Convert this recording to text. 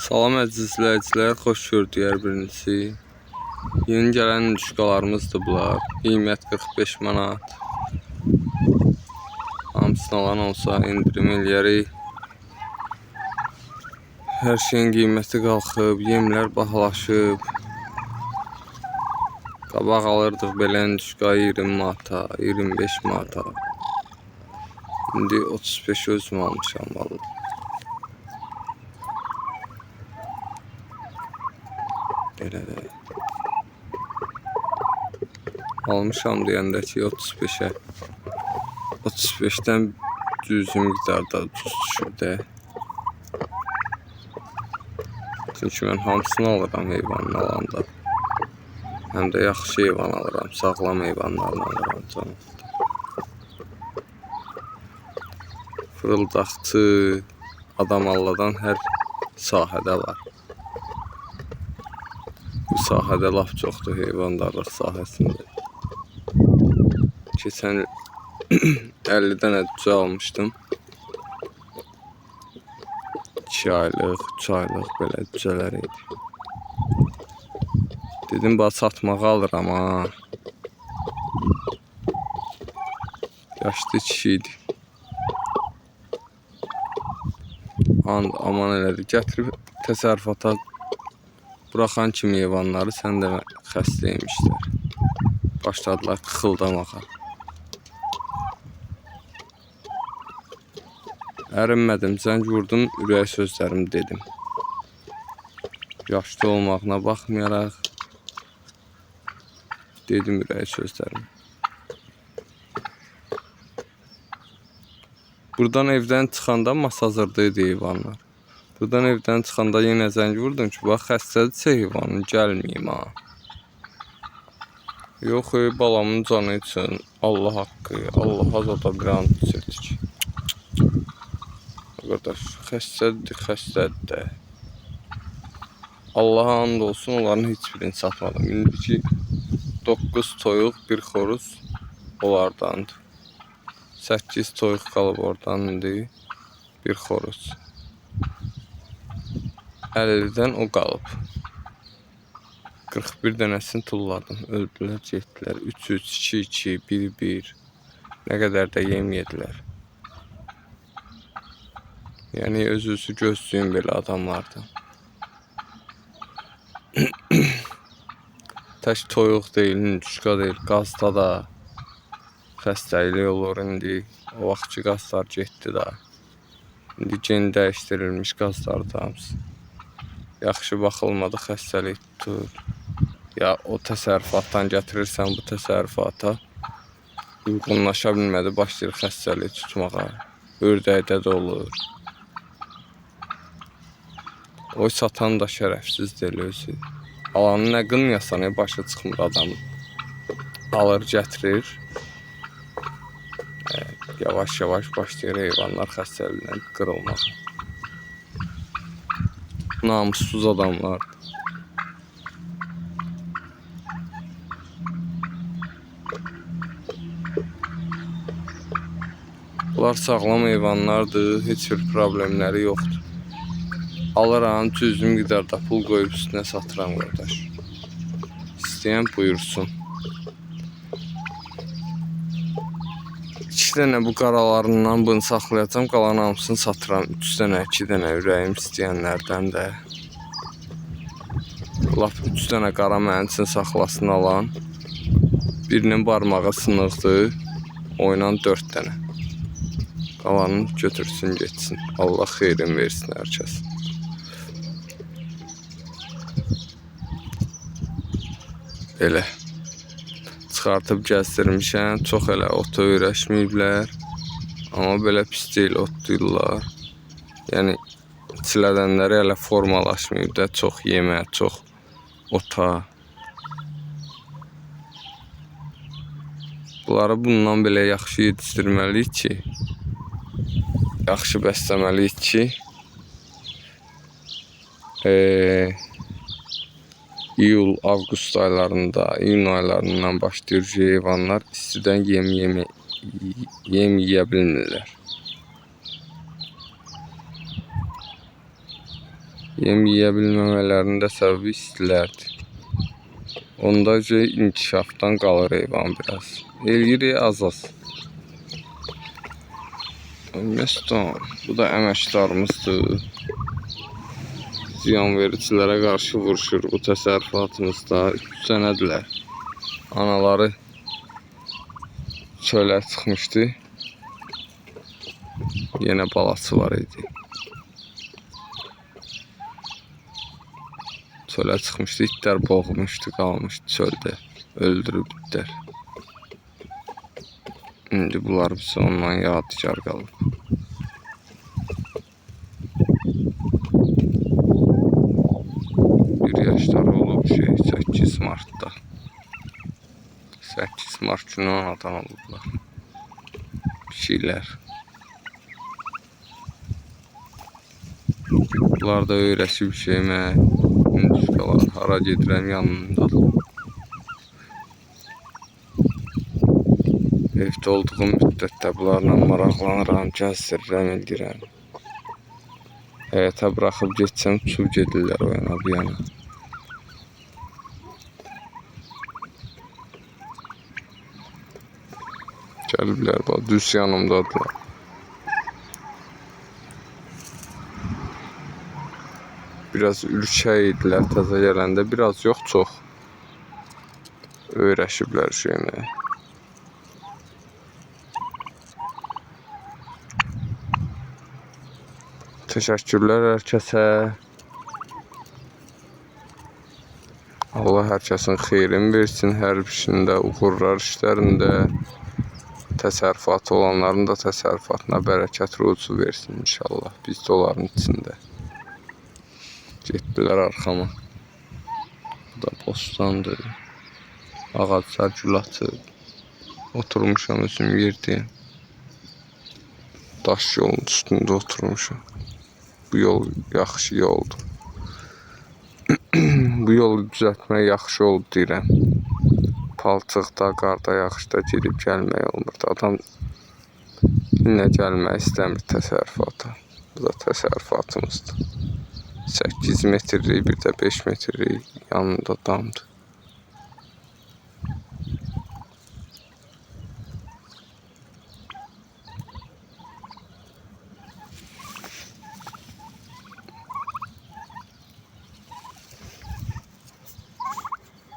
Salam əziz izləyicilər, xoş gördük birincisi. Yeni gələn düşqalarımızdır bunlar. Qiymət 45 manat. Hamısını alan olsa indirim eləyərik. Hər şeyin qiyməti qalxıb, yemlər bahalaşıb. Qabaq alırdıq belə düşqa 20 manata, 25 manata. İndi 35 özüm almışam vallahi. Belə də. Almışam deyəndə ki 35'e. 35'ten cüzi miqdarda tuz düşür də. Çünki mən hamısını alıram heyvanın alanda. Həm də yaxşı heyvan alıram, sağlam heyvanlarını alıram canım. Fırıldaqçı, adam alladan hər sahədə var. Bu sahədə laf çoxdur heyvandarlıq sahəsində. Keçən 50 dənə cücə almışdım. 2 aylıq, 3 aylıq belə cücələr idi. Dedim, bax satmağa alıram ha. Yaşlı kişi idi. Aman elədi, gətirib təsərrüfata buraxan kimi heyvanları sən də xəstəymişlər. Başladılar qıxıldamağa. Ərinmədim, zəng vurdum, ürək sözlərimi dedim. Yaşlı olmağına baxmayaraq dedim ürək sözlərimi. Buradan evdən çıxanda masa hazırdaydı heyvanlar. Buradan evdən çıxanda yenə zəng vurdum ki, bax xəstədirsə heyvanın gəlməyim ha. Yox, balamın canı üçün Allah haqqı, Allah azada bir an içirdik. Qardaş, xəstədir də. Allaha and olsun, onların heç birini satmadım. İndiki 9 toyuq, 1 xoruz onlardandır. 8 toyuq qalıb oradan indi, 1 xoruz. 50'den o qalıb. 41 dənəsini tulladım, öldülər, getdilər. 3-3, 2-2, 1-1. Nə qədər də yem yedilər. Yəni özünüzü gözləyin belə adamlardan. Tək toyuq deyil, düşqa deyil, qazda da xəstəlik olur indi. O vaxtki qazlar getdi da. İndi gen dəyişdirilmiş qazlardır hamısı. Yaxşı baxılmadı, xəstəlik tutur. Ya o təsərrüfatdan gətirirsən bu təsərrüfata. Uyğunlaşa bilmədi, başlayır xəstəlik tutmağa. Ördəkdə də olur. O satan da şərəfsiz deyil özü. Alanı nə qınyasan, başı çıxmır adamın. Alır, gətirir. Yavaş-yavaş başlayır heyvanlar xəstəliklə qırılmağa. Namussuz adamlar. Bunlar sağlam heyvanlardır, heç bir problemləri yoxdur. Alıram, cüzi miqdarda pul qoyub üstünə satıram qardaş. İstəyən buyursun. 2 dənə bu qaralarından bunu saxlayacam, qalan hamısını satıram. 3 dənə, 2 dənə ürəyim istəyənlərdən də. Laf 3 dənə qara mənim üçün saxlasın alan. Birinin barmağı sınıqdır, oynan 4 dənə. Qalanını götürsün, geçsin. Allah xeyrin versin hər kəs. Elə çıxartıb gəzdirmişəm, çox elə ota öyrəşməyiblər. Amma belə pis deyil, otlayırlar. Yəni çilədənləri elə formalaşmayıb da, çox yemə, çox ota. Bunları bundan belə yaxşı yetişdirməliyik ki, yaxşı bəsləməliyik ki, iyul, avqust aylarında, iyun aylarından başlayır ki, heyvanlar istidən yem yeyə bilmirlər. Yem yeyə bilməmələrinin də səbəbi istilərdir. Onda inkişafdan qalır heyvan biraz. Elgiri az. Mestan, bu da əməkdarımızdır. Ziyanvericilərə qarşı vuruşur bu təsərrüfatımızda. 3 sənədilər. Anaları çölə çıxmışdı. Yenə balası var idi. Çölə çıxmışdı, itlər boğmuşdu, qalmışdı çöldə. Öldürüb itlər. İndi bunlar bizə ondan yadigar qalıb. Bir yaşları olub 8 martda. 8 mart günü anadan olublar. Pişiklər. Bunlar da öyrəşib şeymə. Hinduşkalar hara gedirəm yanındadır. Evdə olduğum müddətdə bunlarla maraqlanıram, gəzdirirəm, eləyirəm. Həyətə buraxıb getsəm, uçub gedirlər o yana bu yana. Gəliblər, bax, düz yanımdadılar. Biraz ürkək idilər təzə gələndə, biraz yox, çox. Öyrəşiblər şeyinə. Təşəkkürlər hər kəsə. Allah hər kəsin xeyrini versin, hər işində, uğurlar işlərində. Təsərrüfatı olanların da təsərrüfatına bərəkət ruzu versin inşallah. Biz də onların içində. Getdilər arxama. Bu da bostandır. Ağaclar gül açıb. Oturmuşam özüm yerdəyim. Daş yolun üstündə oturmuşam. Bu yol yaxşı yoldur. Bu yolu düzəltmək yaxşı oldu deyirəm. Palçıqda, qarda, yağışda gedib gəlmək olmurdu. Adam yine gəlmək istəmir təsərrüfata. Bu da təsərrüfatımızdır. 8 metrlik, bir də 5 metrlik yanında damdır.